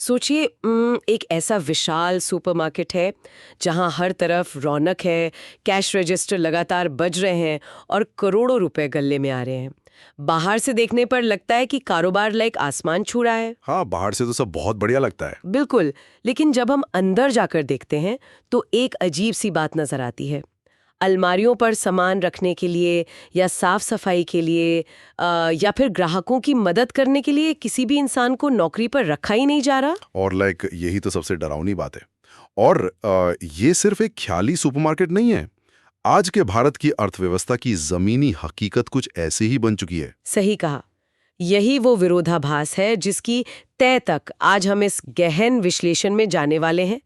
सोचिए एक ऐसा विशाल सुपरमार्केट है जहां हर तरफ रौनक है, कैश रजिस्टर लगातार बज रहे हैं और करोड़ों रुपए गल्ले में आ रहे हैं। बाहर से देखने पर लगता है कि कारोबार लाइक आसमान छू रहा है। हाँ, बाहर से तो सब बहुत बढ़िया लगता है। बिल्कुल। लेकिन जब हम अंदर जाकर देखते हैं तो एक अजीब सी बात नजर आती है। अलमारियों पर सामान रखने के लिए या साफ सफाई के लिए या फिर ग्राहकों की मदद करने के लिए किसी भी इंसान को नौकरी पर रखा ही नहीं जा रहा। और यही तो सबसे डरावनी बात है। और ये सिर्फ एक ख्याली सुपरमार्केट नहीं है। आज के भारत की अर्थव्यवस्था की जमीनी हकीकत कुछ ऐसी ही बन चुकी है। सही कहा। यही वो विरोधाभास है जिसकी तय तक आज हम इस गहन विश्लेषण में जाने वाले हैं।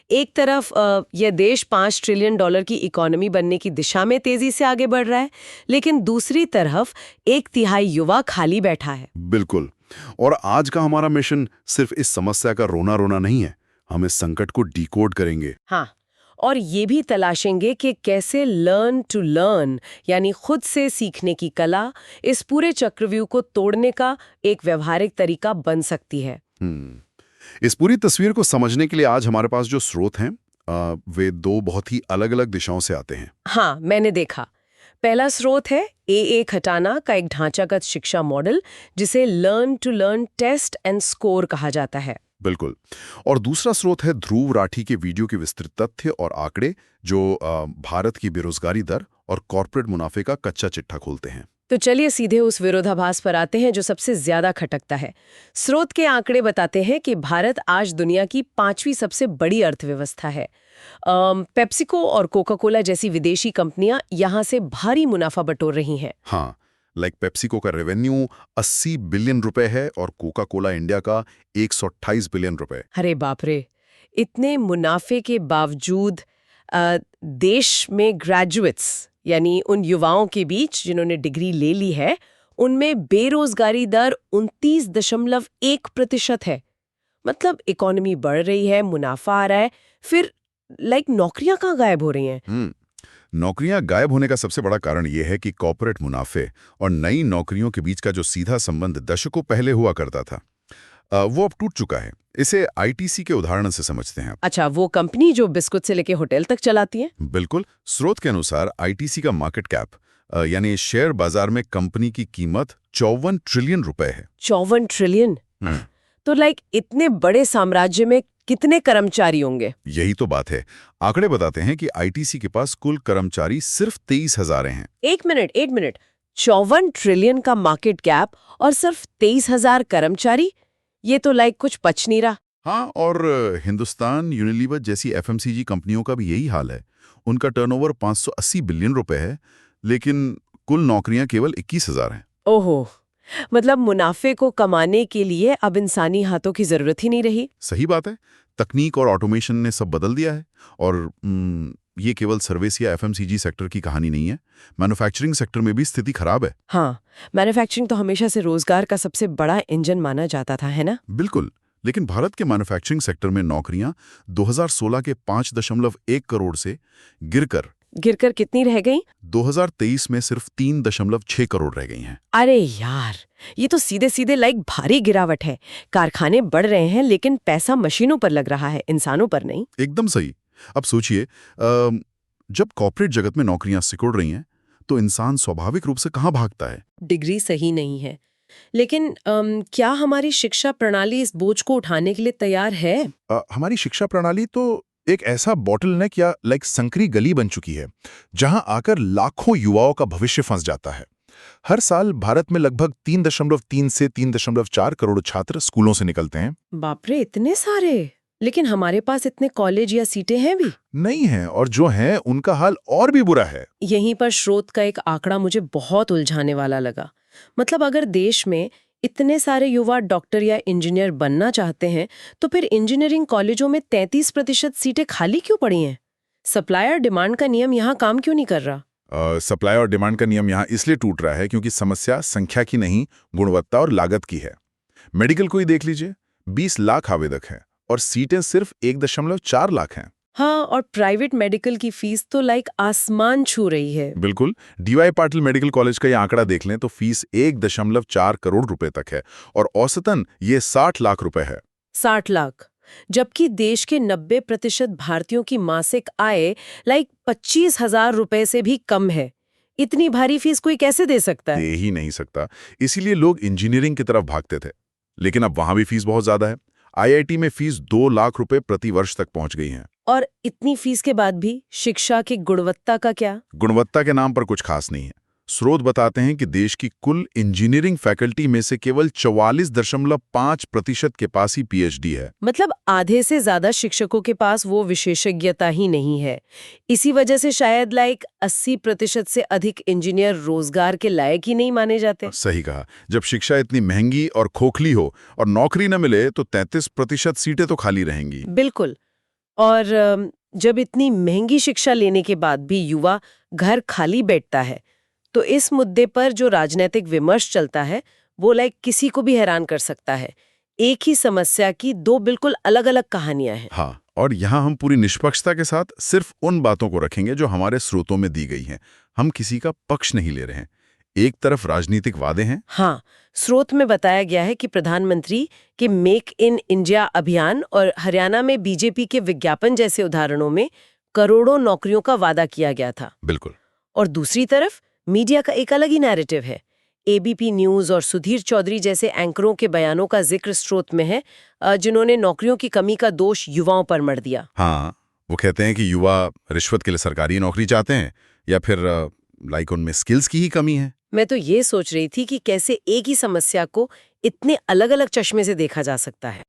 एक तरफ यह देश $5 ट्रिलियन की इकोनॉमी बनने की दिशा में तेजी से आगे बढ़ रहा है, लेकिन दूसरी तरफ 1/3 युवा खाली बैठा है। बिल्कुल। और आज का हमारा मिशन सिर्फ इस समस्या का रोना रोना नहीं है। हम इस संकट को डिकोड करेंगे। हाँ, और ये भी तलाशेंगे कि कैसे लर्न टू लर्न यानी खुद से सीखने की कला इस पूरे चक्रव्यूह को तोड़ने का एक व्यवहारिक तरीका बन सकती है। इस पूरी तस्वीर को समझने के लिए आज हमारे पास जो स्रोत हैं वे दो बहुत ही अलग-अलग दिशाओं से आते हैं। हाँ, मैंने देखा। पहला स्रोत है ए खटाना का एक ढांचागत शिक्षा मॉडल जिसे learn to learn test and score कहा जाता है। बिल्कुल। और दूसरा स्रोत है ध्रुव राठी के वीडियो के विस्तृत तथ्य और आंकड़े जो भारत की बेरोजगारी दर और कॉर्पोरेट मुनाफे का कच्चा चिट्ठा खोलते हैं। तो चलिए सीधे उस विरोधाभास पर आते हैं जो सबसे ज्यादा खटकता है। स्रोत के आंकड़े बताते हैं कि भारत आज दुनिया की 5वीं सबसे बड़ी अर्थव्यवस्था है। पेप्सिको और कोका कोला जैसी विदेशी कंपनियां यहां से भारी मुनाफा बटोर रही हैं। हाँ, पेप्सिको का रेवेन्यू 80 बिलियन रुपए है और कोका कोला इंडिया का 128 बिलियन रुपए। अरे बाप रे! इतने मुनाफे के बावजूद देश में ग्रेजुएट्स यानी उन युवाओं के बीच जिन्होंने डिग्री ले ली है, उनमें बेरोजगारी दर 29.1% है। मतलब इकोनॉमी बढ़ रही है, मुनाफा आ रहा है, फिर नौकरियां कहाँ गायब हो रही हैं? नौकरियां गायब होने का सबसे बड़ा कारण यह है कि कॉर्पोरेट मुनाफे और नई नौकरियों के बीच का जो सीधा संबंध दशकों पहले हुआ करता था वो अब टूट चुका है। इसे आईटीसी के उदाहरण से समझते हैं। अच्छा, वो कंपनी जो बिस्कुट से लेके होटल तक चलाती है? बिल्कुल। स्रोत के अनुसार आईटीसी का मार्केट कैप यानी शेयर बाजार में कंपनी की कीमत 54 ट्रिलियन रुपए है। 54 ट्रिलियन? तो इतने बड़े साम्राज्य में कितने कर्मचारी होंगे? यही तो बात है। आंकड़े बताते हैं कि आईटीसी के पास कुल कर्मचारी सिर्फ 23,000 हैं। एक मिनट 54 ट्रिलियन का मार्केट कैप और सिर्फ 23,000 कर्मचारी? ये तो कुछ पच नहीं रहा। हाँ, और हिंदुस्तान यूनिलीवर जैसी एफएमसीजी कंपनियों का भी यही हाल है। उनका टर्नओवर 580 बिलियन रुपए है, लेकिन कुल नौकरियां केवल 21,000 हैं। ओहो, मतलब मुनाफे को कमाने के लिए अब इंसानी हाथों की जरूरत ही नहीं रही। सही बात है। तकनीक और ऑटोमेशन ने सब बदल दिया है। और ये केवल सर्विस या एफएमसीजी सेक्टर की कहानी नहीं है। मैन्युफैक्चरिंग सेक्टर में भी स्थिति खराब है। हाँ, मैन्युफैक्चरिंग तो हमेशा से रोजगार का सबसे बड़ा इंजन माना जाता था, है ना? बिल्कुल। लेकिन भारत के मैन्युफैक्चरिंग सेक्टर में नौकरियां 2016 के 5.1 करोड़ से गिरकर कितनी रह गई? 2023 में सिर्फ 3.6 करोड़ रह गई हैं। अरे यार, ये तो सीधे सीधे भारी गिरावट है। कारखाने बढ़ रहे हैं लेकिन पैसा मशीनों पर लग रहा है, इंसानों पर नहीं। एकदम सही। अब सोचिए, जब कॉर्पोरेट जगत में नौकरियां सिकुड़ रही हैं तो इंसान स्वाभाविक रूप से कहाँ भागता है? डिग्री सही नहीं है, लेकिन क्या हमारी शिक्षा प्रणाली इस बोझ को उठाने के लिए तैयार है? हमारी शिक्षा प्रणाली तो एक ऐसा बॉटलनेक या संकरी गली बन चुकी है जहां आकर लाखों युवाओं का भविष्य फंस जाता है। हर साल भारत में लगभग 3.3 से 3.4 करोड़ छात्र स्कूलों से निकलते हैं। बाप रे, इतने सारे! लेकिन हमारे पास इतने कॉलेज या सीटें हैं भी नहीं हैं, और जो हैं उनका हाल और भी बुरा है। यहीं पर स्रोत का एक आंकड़ा मुझे बहुत उलझाने वाला लगा। मतलब अगर देश में इतने सारे युवा डॉक्टर या इंजीनियर बनना चाहते हैं तो फिर इंजीनियरिंग कॉलेजों में 33% सीटें खाली क्यों पड़ी हैं? सप्लाई और डिमांड का नियम यहाँ काम क्यों नहीं कर रहा? सप्लाई और डिमांड का नियम यहाँ इसलिए टूट रहा है क्योंकि समस्या संख्या की नहीं, गुणवत्ता और लागत की है। मेडिकल को ही देख लीजिए, 20 लाख आवेदक हैं और सीटें सिर्फ 1.4 लाख हैं। हाँ, और प्राइवेट मेडिकल की फीस तो आसमान छू रही है। बिल्कुल। डीवाई पाटिल मेडिकल कॉलेज का ये आंकड़ा देख लें तो फीस 1.4 करोड़ रुपए तक है और औसतन ये 60 लाख रुपए है। 60 लाख। जबकि देश के 90% भारतीयों की मासिक आय 25,000 रुपए से भी कम है। इतनी भारी फीस कोई कैसे दे सकता है? दे ही नहीं सकता। इसीलिए लोग इंजीनियरिंग की तरफ भागते थे। लेकिन अब वहां भी फीस बहुत ज्यादा है। आईआईटी में फीस 2 लाख रुपए प्रति वर्ष तक पहुंच गई है। और इतनी फीस के बाद भी शिक्षा की गुणवत्ता का क्या? गुणवत्ता के नाम पर कुछ खास नहीं है। स्रोत बताते हैं कि देश की कुल इंजीनियरिंग फैकल्टी में से केवल 44.5% के पास ही पीएचडी है। मतलब आधे से ज्यादा शिक्षकों के पास वो विशेषज्ञता ही नहीं है। इसी वजह से शायद 80% से अधिक इंजीनियर रोजगार के लायक ही नहीं माने जाते। सही कहा। जब शिक्षा इतनी महंगी और खोखली हो और नौकरी न मिले तो 33% सीटें तो खाली रहेंगी। बिल्कुल। और जब इतनी महंगी शिक्षा लेने के बाद भी युवा घर खाली बैठता है, तो इस मुद्दे पर जो राजनीतिक विमर्श चलता है वो किसी को भी हैरान कर सकता है। एक ही समस्या की दो बिल्कुल अलग-अलग कहानियां हैं। हाँ, और यहाँ हम पूरी निष्पक्षता के साथ सिर्फ उन बातों को रखेंगे जो हमारे स्रोतों में दी गई हैं। हम किसी का पक्ष नहीं ले रहे हैं। एक तरफ राजनीतिक वादे हैं। हाँ, स्रोत में बताया गया है कि प्रधानमंत्री के मेक इन इंडिया अभियान और हरियाणा में बीजेपी के विज्ञापन जैसे उदाहरणों में करोड़ों नौकरियों का वादा किया गया था। बिल्कुल। और दूसरी तरफ मीडिया का एक अलग ही नैरेटिव है। एबीपी न्यूज और सुधीर चौधरी जैसे एंकरों के बयानों का जिक्र स्रोत में है, जिन्होंने नौकरियों की कमी का दोष युवाओं पर मढ़ दिया। हाँ, वो कहते हैं कि युवा रिश्वत के लिए सरकारी नौकरी चाहते हैं या फिर उनमें स्किल्स की ही कमी है। मैं तो ये सोच रही थी कि कैसे एक ही समस्या को इतने अलग-अलग चश्मे से देखा जा सकता है।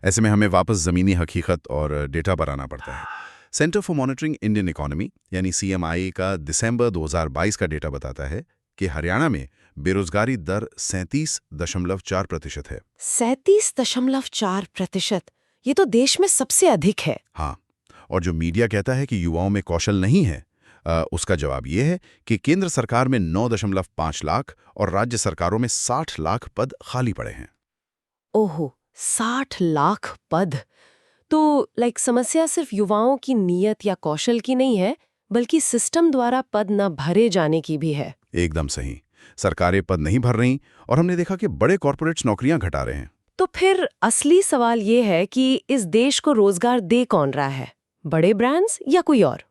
ऐसे में हमें वापस जमीनी हकीकत और डेटा पर आना पड़ता है। Centre for monitoring Indian economy यानी CMI का दिसंबर 2022 का डेटा बताता है कि हरियाणा में बेरोजगारी दर 37.4% है। 37.4%? ये तो देश में सबसे अधिक है। हाँ, और जो मीडिया कहता है कि युवाओं में कौशल नहीं है, उसका जवाब ये है कि केंद्र सरकार में 9.5 लाख और राज्य सरकारों में 60 लाख पद खाली पड़े हैं। ओहो, 60 लाख पद! तो समस्या सिर्फ युवाओं की नीयत या कौशल की नहीं है, बल्कि सिस्टम द्वारा पद न भरे जाने की भी है। एकदम सही। सरकारें पद नहीं भर रही और हमने देखा कि बड़े कॉर्पोरेट्स नौकरियां घटा रहे हैं। तो फिर असली सवाल ये है कि इस देश को रोजगार दे कौन रहा है, बड़े ब्रांड्स या कोई और?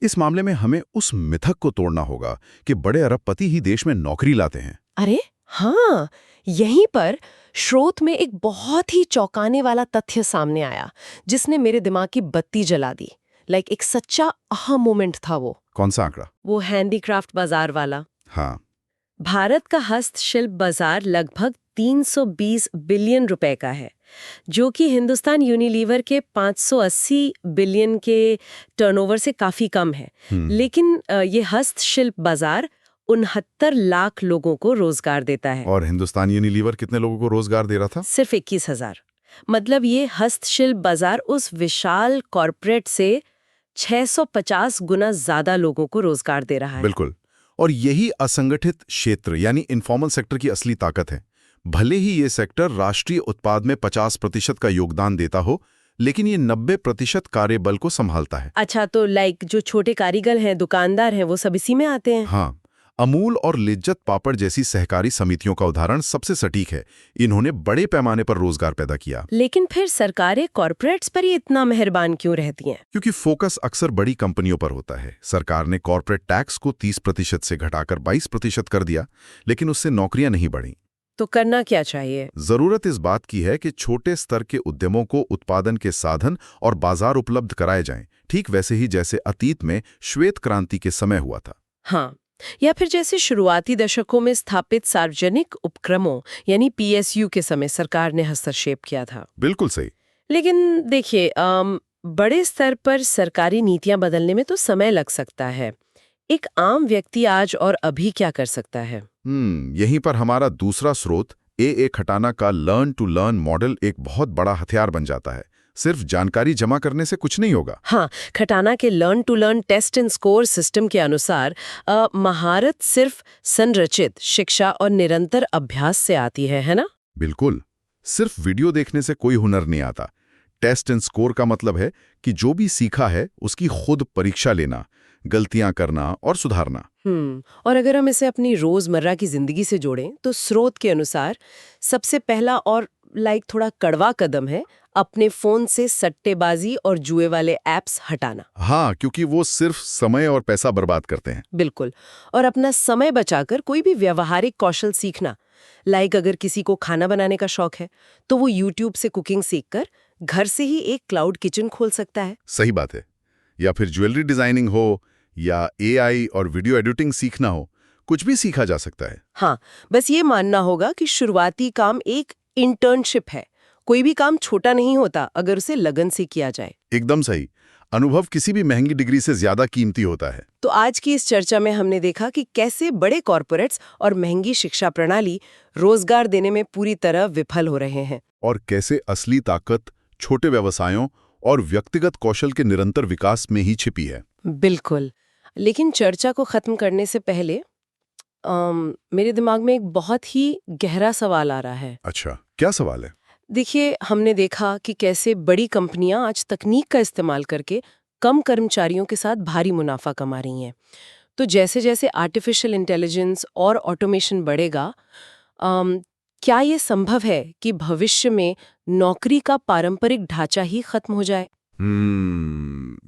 इस मामले में हमें उस मिथक को तोड़ना होगा कि बड़े अरबपति ही देश में नौकरी लाते हैं। अरे हाँ, यहीं पर स्रोत में एक बहुत ही चौंकाने वाला तथ्य सामने आया, जिसने मेरे दिमाग की बत्ती जला दी। एक सच्चा आहा मोमेंट था वो। कौन सा आंकड़ा? वो हैंडीक्राफ्ट बाजार वाला। हाँ। भारत का हस्तशिल्प बाजार लगभग 320 बिलियन रुपए का है, जो कि हिंदुस्तान यूनिलीवर के 580 बिलियन के टर्नओवर से काफी कम है। लेकिन ये हस्तशिल्प बाजार 69 लाख लोगों को रोजगार देता है। और हिंदुस्तान यूनिलीवर कितने लोगों को रोजगार दे रहा था? सिर्फ 21,000। मतलब ये हस्तशिल्प बाजार उस विशाल कॉर्पोरेट से 650 गुना ज्यादा लोगों को रोजगार दे रहा है। बिल्कुल। और यही असंगठित क्षेत्र यानी इनफॉर्मल सेक्टर की असली ताकत है। भले ही ये सेक्टर राष्ट्रीय उत्पाद में 50% का योगदान देता हो, लेकिन ये 90% कार्यबल को संभालता है। अच्छा, तो जो छोटे कारीगर हैं, दुकानदार हैं, वो सब इसी में आते हैं? हाँ, अमूल और लिज्जत पापड़ जैसी सहकारी समितियों का उदाहरण सबसे सटीक है। इन्होंने बड़े पैमाने पर रोजगार पैदा किया। लेकिन फिर सरकारें कॉर्पोरेट्स पर ही इतना मेहरबान क्यों रहती हैं? क्योंकि फोकस अक्सर बड़ी कंपनियों पर होता है। सरकार ने कॉर्पोरेट टैक्स को 30% से घटाकर 22% कर दिया, लेकिन उससे नौकरियां नहीं बढ़ी। तो करना क्या चाहिए? जरूरत इस बात की है कि छोटे स्तर के उद्यमों को उत्पादन के साधन और बाजार उपलब्ध कराए जाएं, ठीक वैसे ही जैसे अतीत में श्वेत क्रांति के समय हुआ था। हाँ, या फिर जैसे शुरुआती दशकों में स्थापित सार्वजनिक उपक्रमों यानी PSU के समय सरकार ने हस्तक्षेप किया था। बिल्कुल सही। लेकिन देखिए, बड़े स्तर पर सरकारी नीतियां बदलने में तो समय लग सकता है। एक आम व्यक्ति आज और अभी क्या कर सकता है? यहीं पर हमारा दूसरा स्रोत AA खटाना का लर्न टू लर्न मॉडल एक बहुत बड़ा हथियार बन जाता है। सिर्फ जानकारी जमा करने से कुछ नहीं होगा। हाँ, खटाना के learn to learn test and score system के अनुसार महारत सिर्फ संरचित शिक्षा और निरंतर अभ्यास से आती है ना? बिल्कुल। सिर्फ वीडियो देखने से कोई हुनर नहीं आता। टेस्ट एंड स्कोर का मतलब है कि जो भी सीखा है उसकी खुद परीक्षा लेना, गलतियां करना और सुधारना। और अगर हम इसे अपनी रोजमर्रा की जिंदगी से जोड़ें तो स्रोत के अनुसार सबसे पहला और थोड़ा कड़वा कदम है अपने फोन से सट्टेबाजी और जुए वाले ऐप्स हटाना। हाँ, क्योंकि वो सिर्फ समय और पैसा बर्बाद करते हैं। बिल्कुल। और अपना समय बचाकर कोई भी व्यावहारिक कौशल सीखना, अगर किसी को खाना बनाने का शौक है तो वो YouTube से कुकिंग सीखकर घर से ही एक क्लाउड किचन खोल सकता है। सही बात है। या फिर ज्वेलरी डिजाइनिंग हो या AI और वीडियो एडिटिंग सीखना हो, कुछ भी सीखा जा सकता है। हाँ, बस ये मानना होगा कि शुरुआती काम एक इंटर्नशिप है। कोई भी काम छोटा नहीं होता अगर उसे लगन से किया जाए। एकदम सही। अनुभव किसी भी महंगी डिग्री से ज्यादा कीमती होता है। तो आज की इस चर्चा में हमने देखा कि कैसे बड़े कॉरपोरेट्स और महंगी शिक्षा प्रणाली रोजगार देने में पूरी तरह विफल हो रहे हैं। और कैसे असली ताकत छोटे व्यवसायों और व्यक्तिगत कौशल के निरंतर विकास में ही छिपी है। बिल्कुल। लेकिन चर्चा को खत्म करने से पहले मेरे दिमाग में एक बहुत ही गहरा सवाल आ रहा है। अच्छा, क्या सवाल है? देखिए, हमने देखा कि कैसे बड़ी कंपनियां आज तकनीक का इस्तेमाल करके कम कर्मचारियों के साथ भारी मुनाफा कमा रही हैं। तो जैसे जैसे आर्टिफिशियल इंटेलिजेंस और ऑटोमेशन बढ़ेगा, क्या ये संभव है कि भविष्य में नौकरी का पारंपरिक ढांचा ही खत्म हो जाए?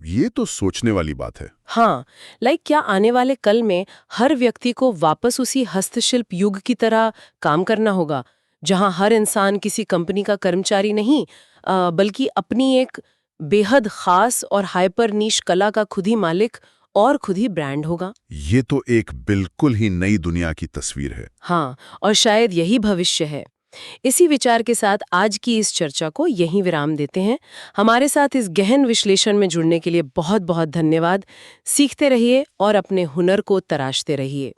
ये तो सोचने वाली बात है। हाँ, क्या आने वाले कल में हर व्यक्ति को वापस उसी हस्तशिल्प युग की तरह काम करना होगा, जहां हर इंसान किसी कंपनी का कर्मचारी नहीं बल्कि अपनी एक बेहद खास और हाइपर नीश कला का खुद ही मालिक और खुद ही ब्रांड होगा? ये तो एक बिल्कुल ही नई दुनिया की तस्वीर है। हाँ, और शायद यही भविष्य है। इसी विचार के साथ आज की इस चर्चा को यहीं विराम देते हैं। हमारे साथ इस गहन विश्लेषण में जुड़ने के लिए बहुत बहुत धन्यवाद। सीखते रहिए और अपने हुनर को तराशते रहिए।